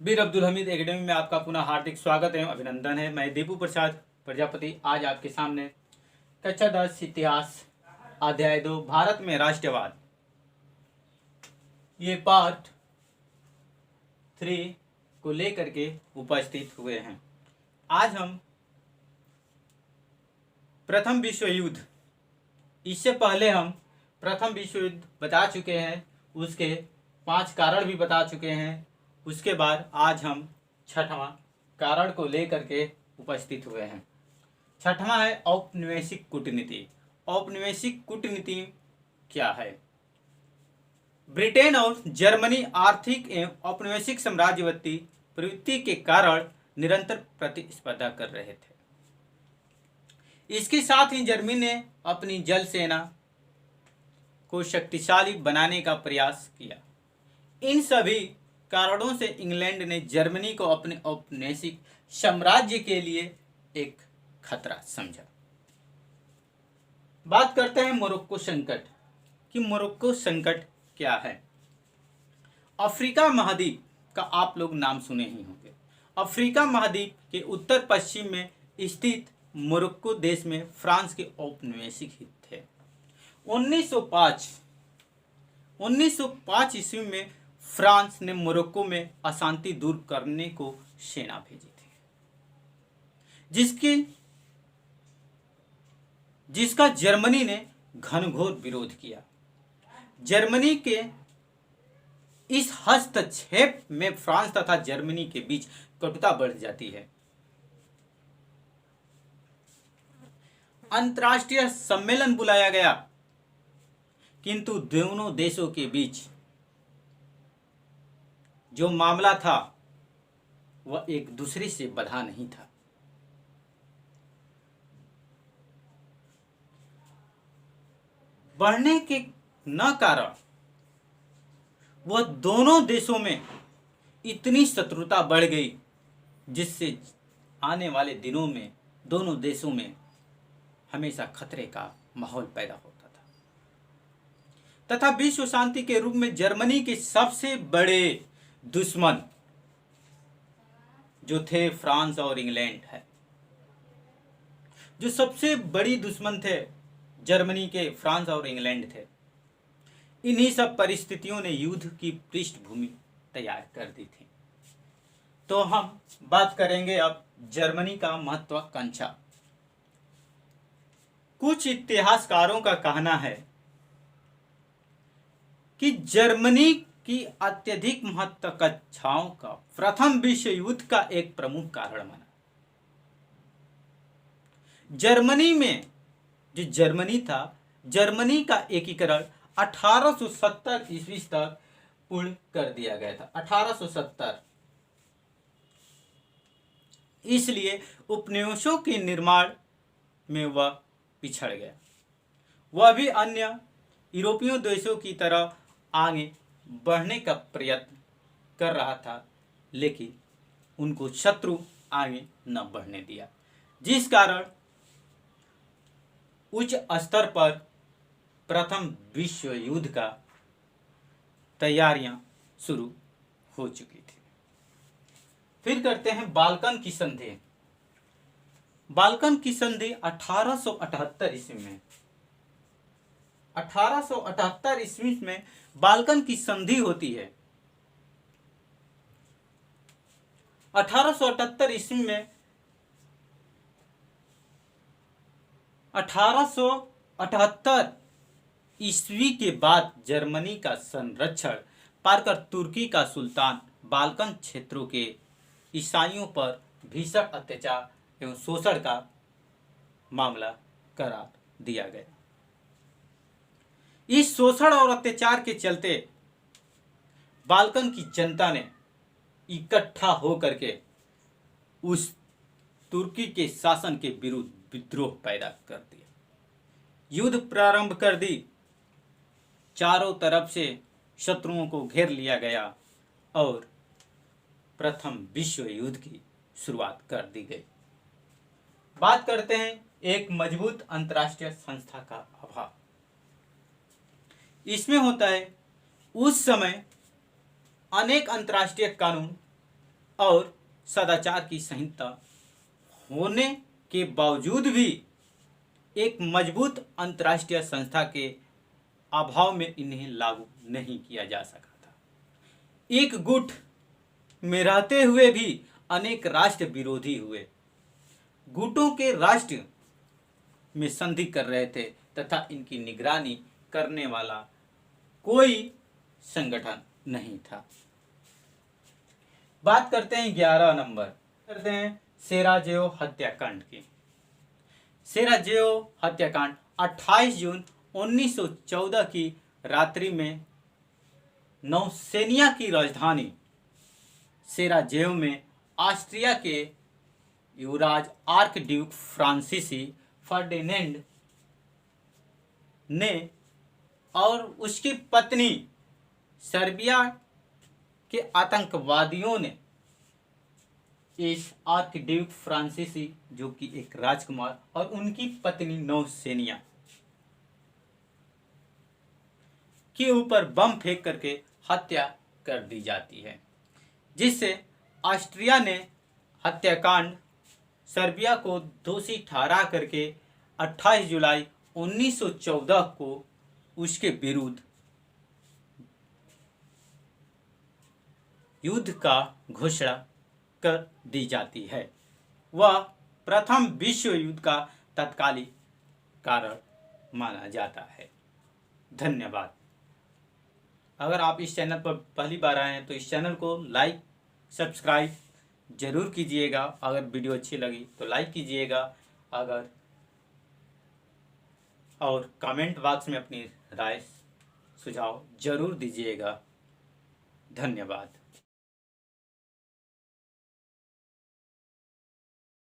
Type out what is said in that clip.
बीर Abdul Hamid academy में आपका पुनः हार्दिक स्वागत एवं अभिनंदन है। मैं दीपू प्रसाद प्रजापति आज आपके सामने कक्षा 10 इतिहास अध्याय 2 भारत में राष्ट्रवाद ये पार्ट 3 को लेकर के उपस्थित हुए हैं। आज हम प्रथम विश्व युद्ध, इससे पहले हम प्रथम विश्व युद्ध बता चुके हैं, उसके 5 कारण भी बता चुके हैं। उसके बाद आज हम छठवां कारण को लेकर के उपस्थित हुए हैं। छठवां है औपनिवेशिक कूटनीति। औपनिवेशिक कूटनीति क्या है? ब्रिटेन और जर्मनी आर्थिक एवं औपनिवेशिक साम्राज्यवादी प्रवृत्ति के कारण निरंतर प्रतिस्पर्धा कर रहे थे। इसके साथ ही जर्मनी ने अपनी जल सेना को शक्तिशाली बनाने का प्रयास किया। इन सभी कारणों से इंग्लैंड ने जर्मनी को अपने औपनिवेशिक साम्राज्य के लिए एक खतरा समझा। बात करते हैं मोरक्को संकट कि मोरक्को संकट क्या है। अफ्रीका महाद्वीप का आप लोग नाम सुने ही होंगे। अफ्रीका महाद्वीप के उत्तर पश्चिम में स्थित मोरक्को देश में फ्रांस के औपनिवेशिक हित थे। 1905 ईस्वी में फ्रांस ने मोरक्को में अशांति दूर करने को सेना भेजी थी, जिसका जर्मनी ने घनघोर विरोध किया। जर्मनी के इस हस्तक्षेप में फ्रांस तथा जर्मनी के बीच कटुता बढ़ जाती है। अंतर्राष्ट्रीय सम्मेलन बुलाया गया, किंतु दोनों देशों के बीच जो मामला था वह एक दूसरे से बंधा नहीं था। बढ़ने के न कारण वह दोनों देशों में इतनी शत्रुता बढ़ गई, जिससे आने वाले दिनों में दोनों देशों में हमेशा खतरे का माहौल पैदा होता था तथा विश्व शांति के रूप में जर्मनी के सबसे बड़े दुश्मन जो थे फ्रांस और इंग्लैंड है। जो सबसे बड़ी दुश्मन थे जर्मनी के, फ्रांस और इंग्लैंड थे। इन्हीं सब परिस्थितियों ने युद्ध की पृष्ठभूमि तैयार कर दी थी। तो हम बात करेंगे अब जर्मनी का महत्वाकांक्षा। कुछ इतिहासकारों का कहना है कि जर्मनी की अत्यधिक महत्वाकांक्षाओं का प्रथम विश्व युद्ध का एक प्रमुख कारण बना। जर्मनी में जो जर्मनी था, जर्मनी का एकीकरण 1870 ईस्वी तक पूर्ण कर दिया गया था। 1870। इसलिए उपनिवेशों के निर्माण में वह पिछड़ गया। वह भी अन्य यूरोपीय देशों की तरह आगे बढ़ने का प्रयत्न कर रहा था, लेकिन उनको शत्रु आगे न बढ़ने दिया, जिस कारण उच्च स्तर पर प्रथम विश्व युद्ध का तैयारियां शुरू हो चुकी थी। फिर करते हैं बाल्कन की संधि। बाल्कन की संधि 1878 ईस्वी में 1878 ईस्वी में बाल्कन की संधि होती है। 1878 ईस्वी में 1878 ईस्वी के बाद जर्मनी का संरक्षण पाकर तुर्की का सुल्तान बाल्कन क्षेत्रों के ईसाइयों पर भीषण अत्याचार एवं शोषण का मामला करार दिया गया। इस शोषण और अत्याचार के चलते बाल्कन की जनता ने इकट्ठा होकर के उस तुर्की के शासन के विरुद्ध विद्रोह पैदा कर दिया। युद्ध प्रारंभ कर दी। चारों तरफ से शत्रुओं को घेर लिया गया और प्रथम विश्व युद्ध की शुरुआत कर दी गई। बात करते हैं एक मजबूत अंतर्राष्ट्रीय संस्था का अभाव। इसमें होता है उस समय अनेक अंतर्राष्ट्रीय कानून और सदाचार की संहिता होने के बावजूद भी एक मजबूत अंतर्राष्ट्रीय संस्था के अभाव में इन्हें लागू नहीं किया जा सका था। एक गुट में रहते हुए भी अनेक राष्ट्र विरोधी हुए, गुटों के राष्ट्र में संधि कर रहे थे तथा इनकी निगरानी करने वाला कोई संगठन नहीं था। बात करते हैं 11 नंबर, करते हैं सेराजेओ हत्याकांड की। सेराजेओ हत्याकांड 28 जून 1914 की रात्रि में नौसेनिया की राजधानी सेराजेओ में ऑस्ट्रिया के युवराज आर्क ड्यूक फ्रांसीसी फर्डिनेंड ने और उसकी पत्नी सर्बिया के आतंकवादियों ने इस आर्क ड्यूक फ्रांसीसी, जो कि एक राजकुमार, और उनकी पत्नी नौसेनिया के ऊपर बम फेंक करके हत्या कर दी जाती है, जिससे ऑस्ट्रिया ने हत्याकांड सर्बिया को दोषी ठहरा करके 28 जुलाई 1914 को उसके विरुद्ध युद्ध का घोषणा कर दी जाती है। वह प्रथम विश्व युद्ध का तत्कालीन कारण माना जाता है। धन्यवाद। अगर आप इस चैनल पर पहली बार आए हैं तो इस चैनल को लाइक सब्सक्राइब जरूर कीजिएगा। अगर वीडियो अच्छी लगी तो लाइक कीजिएगा, अगर और कमेंट बॉक्स में अपनी राय सुझाव जरूर दीजिएगा। धन्यवाद।